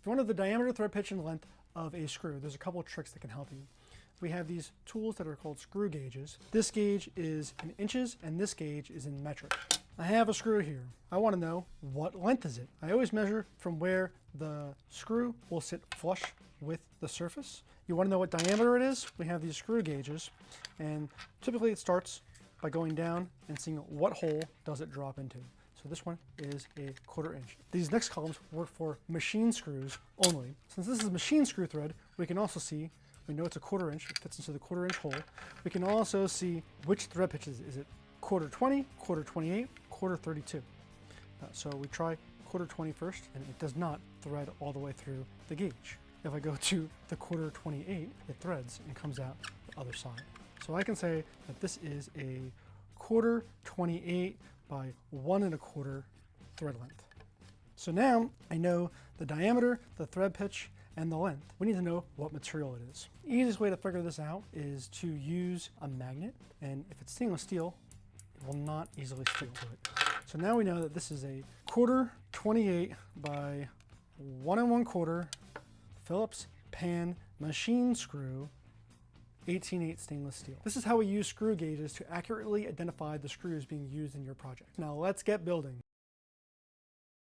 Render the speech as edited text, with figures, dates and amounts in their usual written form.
you want to know the diameter, thread pitch, and length of a screw, there's a couple of tricks that can help you. We have these tools that are called screw gauges. This gauge is in inches and this gauge is in metric. I have a screw here. I want to know what length is it. I always measure from where the screw will sit flush with the surface. You want to know what diameter it is? We have these screw gauges, and typically it starts by going down and seeing what hole does it drop into. So this one is a 1/4 inch. These next columns work for machine screws only. Since this is machine screw thread, we can also see, we know it's a 1/4 inch, it fits into the 1/4 inch hole. We can also see which thread pitches. Is it 1/4 20, 1/4 28, 1/4 32? So we try 1/4 20 first, and it does not thread all the way through the gauge. If I go to the 1/4 28, it threads and comes out the other side. So I can say that this is a 1/4 28 by 1 1/4 thread length. So now I know the diameter, the thread pitch, and the length. We need to know what material it is. The easiest way to figure this out is to use a magnet, and if it's stainless steel, it will not easily stick to it. So now we know that this is a 1/4 28 by 1 1/4 Phillips pan machine screw 18/8 stainless steel. This is how we use screw gauges to accurately identify the screws being used in your project. Now let's get building.